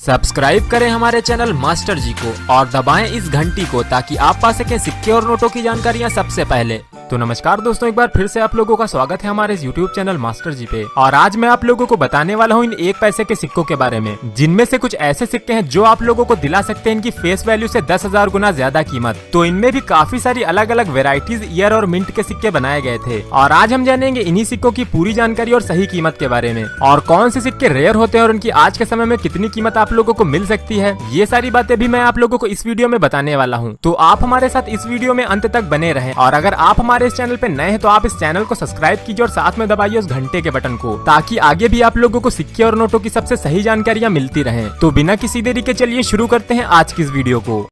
Subscribe करें हमारे channel master जी को और दबाएं इस घंटी को ताकि आप पा सकें सिक्के और नोटों की जानकारियां सबसे पहले। तो नमस्कार दोस्तों, एक बार फिर से आप लोगों का स्वागत है हमारे इस YouTube चैनल मास्टर जी पे। और आज मैं आप लोगों को बताने वाला हूँ इन 1 पैसे के सिक्कों के बारे में, जिनमें से कुछ ऐसे सिक्के हैं जो आप लोगों को दिला सकते हैं इनकी फेस वैल्यू से 10,000 गुना ज्यादा कीमत। तो इनमें भी काफी सारी अलग अलग वेराइटीज ईयर और मिंट के सिक्के बनाए गए थे और आज हम जानेंगे इन्हीं सिक्कों की पूरी जानकारी और सही कीमत के बारे में, और कौन से सिक्के रेयर होते हैं और उनकी आज के समय में कितनी कीमत आप लोगों को मिल सकती है। ये सारी बातें भी मैं आप लोगों को इस वीडियो में बताने वाला हूँ, तो आप हमारे साथ इस वीडियो में अंत तक बने रहें। और अगर आप हमारे इस चैनल पे नए हैं तो आप इस चैनल को सब्सक्राइब कीजिए और साथ में दबाइए उस घंटे के बटन को, ताकि आगे भी आप लोगों को सिक्के और नोटों की सबसे सही जानकारियाँ मिलती रहें। तो बिना किसी देरी के चलिए शुरू करते हैं आज की इस वीडियो को।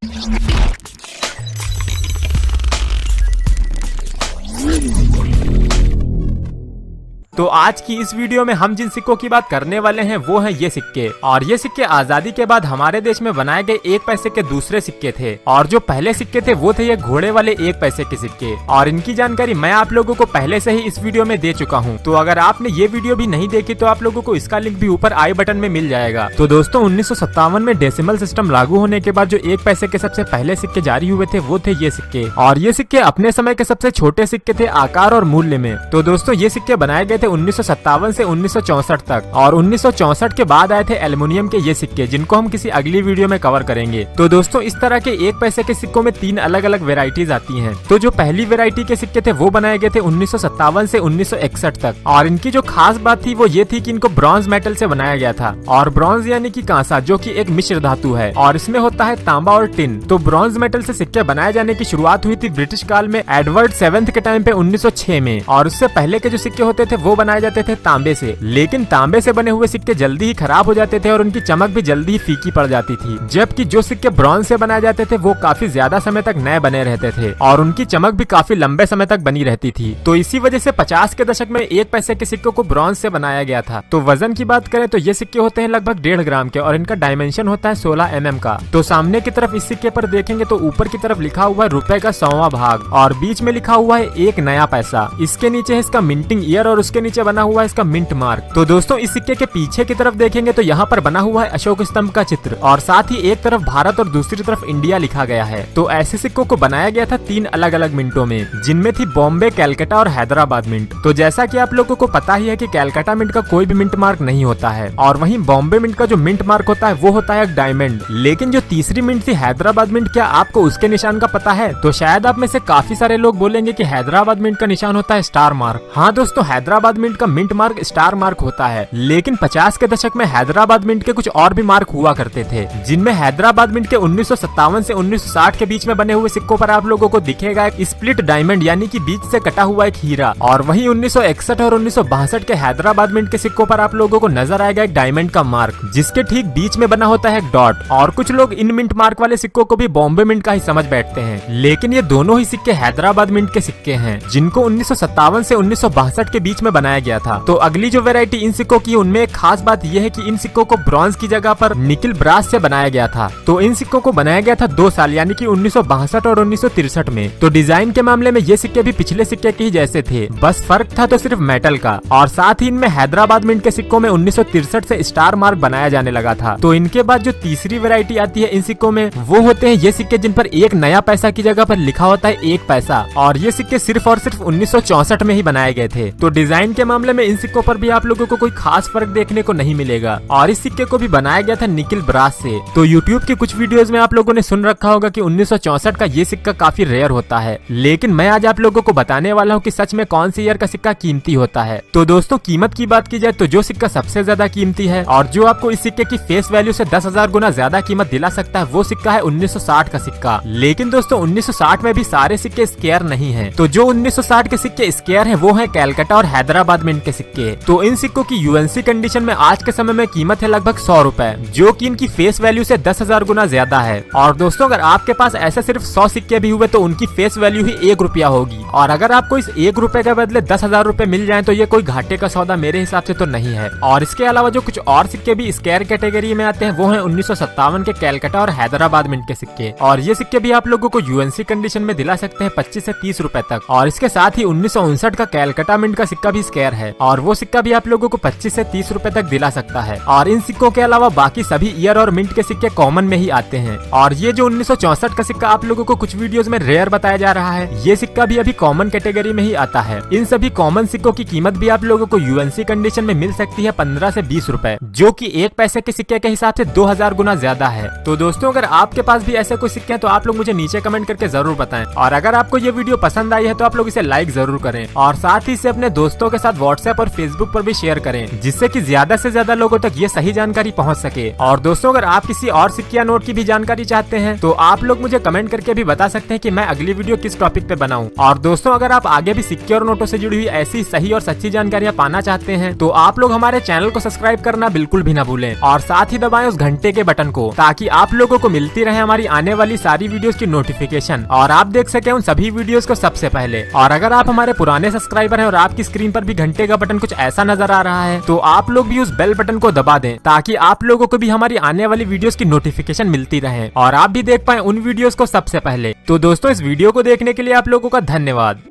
तो आज की इस वीडियो में हम जिन सिक्कों की बात करने वाले हैं वो हैं ये सिक्के। और ये सिक्के आजादी के बाद हमारे देश में बनाए गए 1 पैसे के दूसरे सिक्के थे, और जो पहले सिक्के थे वो थे ये घोड़े वाले 1 पैसे के सिक्के। और इनकी जानकारी मैं आप लोगों को पहले से ही इस वीडियो में दे चुका हूँ, तो अगर आपने ये वीडियो भी नहीं देखी तो आप लोगों को इसका लिंक भी ऊपर आई बटन में मिल जाएगा। तो दोस्तों 1957 में डेसिमल सिस्टम लागू होने के बाद जो 1 पैसे के सबसे पहले सिक्के जारी हुए थे वो थे ये सिक्के। और ये सिक्के अपने समय के सबसे छोटे सिक्के थे आकार और मूल्य में। तो दोस्तों ये सिक्के बनाए गए थे 1957 से 1964 तक, और 1964 के बाद आए थे एल्युमिनियम के ये सिक्के, जिनको हम किसी अगली वीडियो में कवर करेंगे। तो दोस्तों इस तरह के 1 पैसे के सिक्कों में 3 अलग अलग वेराइटीज आती हैं। तो जो पहली वेराइटी के सिक्के थे वो बनाए गए थे 1957 से 1961 तक, और इनकी जो खास बात थी वो ये थी कि इनको ब्रॉन्ज मेटल से बनाया गया था। और ब्रॉन्ज यानी कि कांसा, जो कि एक मिश्र धातु है, और इसमें होता है तांबा और टिन। तो ब्रॉन्ज मेटल से सिक्के बनाए जाने की शुरुआत हुई थी ब्रिटिश काल में एडवर्ड 7 के टाइम पे 1906 में। और उससे पहले के जो सिक्के होते थे वो बनाए जाते थे तांबे से, लेकिन तांबे से बने हुए सिक्के जल्दी ही खराब हो जाते थे और उनकी चमक भी जल्दी ही फीकी पड़ जाती थी। जबकि जो सिक्के ब्रॉन्ज से बनाए जाते थे वो काफी ज्यादा समय तक नए बने रहते थे और उनकी चमक भी काफी लंबे समय तक बनी रहती थी। तो इसी वजह से 50 के दशक में 1 पैसे के सिक्कों को ब्रॉन्ज से बनाया गया था। तो वजन की बात करें तो ये सिक्के होते हैं लगभग 1.5 ग्राम के, और इनका डायमेंशन होता है 16 mm का। तो सामने की तरफ इस सिक्के पर देखेंगे तो ऊपर की तरफ लिखा हुआ है रुपए का 100वां भाग, और बीच में लिखा हुआ है 1 नया पैसा। इसके नीचे है इसका मिंटिंग ईयर और उसके नीचे बना हुआ है इसका मिंट मार्क। तो दोस्तों इस सिक्के के पीछे की तरफ देखेंगे तो यहाँ पर बना हुआ है अशोक स्तंभ का चित्र, और साथ ही एक तरफ भारत और दूसरी तरफ इंडिया लिखा गया है। तो ऐसे सिक्कों को बनाया गया था 3 अलग अलग मिंटों में, जिनमें थी बॉम्बे, कैलकाटा और हैदराबाद मिंट। तो जैसा कि आप लोगों को पता ही है कि कैलकाटा मिंट का कोई भी मिंट मार्क नहीं होता है, और वहीं बॉम्बे मिंट का जो मिंट मार्क होता है वो होता है एक डायमंड। लेकिन जो तीसरी मिंट थी हैदराबाद मिंट, क्या आपको उसके निशान का पता है? तो शायद आप में से काफी सारे लोग बोलेंगे कि हैदराबाद मिंट का निशान होता है स्टार मार्क। हाँ दोस्तों, हैदराबाद मिंट का मिंट मार्क स्टार मार्क होता है, लेकिन 50 के दशक में हैदराबाद मिंट के कुछ और भी मार्क हुआ करते थे, जिनमें हैदराबाद मिंट के 1957 से 1960 के बीच में बने हुए सिक्कों पर आप लोगों को दिखेगा एक स्प्लिट डायमंड, यानी कि बीच से कटा हुआ एक हीरा। और वहीं 1961 और 1962 के हैदराबाद मिंट के सिक्कों पर आप लोगों को नजर आएगा एक डायमंड का मार्क, जिसके ठीक बीच में बना होता है एक डॉट। और कुछ लोग इन मिंट मार्क वाले सिक्कों को भी बॉम्बे मिंट का ही समझ बैठते हैं, लेकिन ये दोनों ही सिक्के हैदराबाद मिंट के सिक्के हैं, जिनको 1957 से 1962 के बीच में बनाया गया था। तो अगली जो वेरायटी इन सिक्कों की, उनमें एक खास बात यह है कि इन सिक्कों को ब्रॉन्ज की जगह पर निकिल ब्रास से बनाया गया था। तो इन सिक्कों को बनाया गया था 2 साल, यानी कि 1962 और 1963 में। तो डिजाइन के मामले में ये सिक्के भी पिछले सिक्के के ही जैसे थे, बस फर्क था तो सिर्फ मेटल का। और साथ ही इनमें हैदराबाद मिंट के सिक्कों में 1963 से स्टार मार्क बनाया जाने लगा था। तो इनके बाद जो तीसरी वेरायटी आती है इन सिक्कों में, वो होते हैं ये सिक्के जिन पर 1 नया पैसा की जगह पर लिखा होता है 1 पैसा। और ये सिक्के सिर्फ और सिर्फ 1964 में ही बनाए गए थे। तो डिजाइन के मामले में इन सिक्कों पर भी आप लोगों को कोई खास फर्क देखने को नहीं मिलेगा, और इस सिक्के को भी बनाया गया था निकिल ब्रास से। तो YouTube के कुछ वीडियोस में आप लोगों ने सुन रखा होगा कि 1964 का ये सिक्का काफी रेयर होता है, लेकिन मैं आज आप लोगों को बताने वाला हूँ कि सच में कौन सी ईयर का सिक्का कीमती होता है। तो दोस्तों कीमत की बात की जाए तो जो सिक्का सबसे ज्यादा कीमती है और जो आपको इस सिक्के की फेस वैल्यू से 10,000 गुना ज्यादा कीमत दिला सकता है वो सिक्का है 1960 का सिक्का। लेकिन दोस्तों 1960 में भी सारे सिक्के स्क्वायर नहीं है। तो जो 1960 के सिक्के स्क्वायर है वो है कैलकाटा और हैदराबाद मिंट के सिक्के। तो इन सिक्कों की यूएनसी कंडीशन में आज के समय में कीमत है लगभग 100 रुपए, जो कि इनकी फेस वैल्यू से 10,000 गुना ज्यादा है। और दोस्तों अगर आपके पास ऐसे सिर्फ 100 सिक्के भी हुए तो उनकी फेस वैल्यू ही 1 रुपया होगी, और अगर आपको इस 1 रुपए के बदले 10,000 रुपए मिल जाए तो ये कोई घाटे का सौदा मेरे हिसाब से तो नहीं है। और इसके अलावा जो कुछ और सिक्के भी स्क्वायर कैटेगरी में आते हैं वो है 1957 के कैलकाटा और हैदराबाद मिंट के सिक्के, और ये सिक्के भी आप लोगों को यूएनसी कंडीशन में दिला सकते हैं 25 से 30 रुपए तक। और इसके साथ ही 1959 का कैलकाटा मिंट का सिक्का भी स्क्वायर है और वो सिक्का भी आप लोगों को 25 से 30 रुपए तक दिला सकता है। और इन सिक्कों के अलावा बाकी सभी ईयर और मिंट के सिक्के कॉमन में ही आते हैं। और ये जो 1964 का सिक्का आप लोगों को कुछ वीडियोस में रेयर बताया जा रहा है, ये सिक्का भी अभी कॉमन कैटेगरी में ही आता है। इन सभी कॉमन सिक्कों की कीमत भी आप लोगों को यूएनसी कंडीशन में मिल सकती है 15 से 20 रुपए, जो कि 1 पैसे के सिक्के के हिसाब से 2000 गुना ज्यादा है। तो दोस्तों, अगर आपके पास भी ऐसे कोई सिक्के हैं तो आप लोग मुझे नीचे कमेंट करके जरूर बताएं। और अगर आपको ये वीडियो पसंद आई है तो आप लोग इसे लाइक जरूर करें और साथ ही इसे अपने दोस्तों के साथ व्हाट्सएप और फेसबुक पर भी शेयर करें, जिससे कि ज्यादा से ज्यादा लोगों तक ये सही जानकारी पहुंच सके। और दोस्तों, अगर आप किसी और सिक्के या नोट की भी जानकारी चाहते हैं तो आप लोग मुझे कमेंट करके भी बता सकते हैं कि मैं अगली वीडियो किस टॉपिक पे बनाऊं। और दोस्तों, अगर आप आगे भी सिक्के और नोटों से जुड़ी हुई ऐसी सही और सच्ची जानकारियां पाना चाहते हैं तो आप लोग हमारे चैनल को सब्सक्राइब करना बिल्कुल भी ना भूलें और साथ ही दबाएं उस घंटे के बटन को, ताकि आप लोगों को मिलती रहे हमारी आने वाली सारी वीडियोस की नोटिफिकेशन और आप देख सके उन सभी वीडियोस को सबसे पहले। और अगर आप हमारे पुराने सब्सक्राइबर हैं और आपकी स्क्रीन पर भी घंटे का बटन कुछ ऐसा नजर आ रहा है तो आप लोग भी उस बेल बटन को दबा दें, ताकि आप लोगों को भी हमारी आने वाली वीडियोस की नोटिफिकेशन मिलती रहे और आप भी देख पाए उन वीडियोस को सबसे पहले। तो दोस्तों, इस वीडियो को देखने के लिए आप लोगों का धन्यवाद।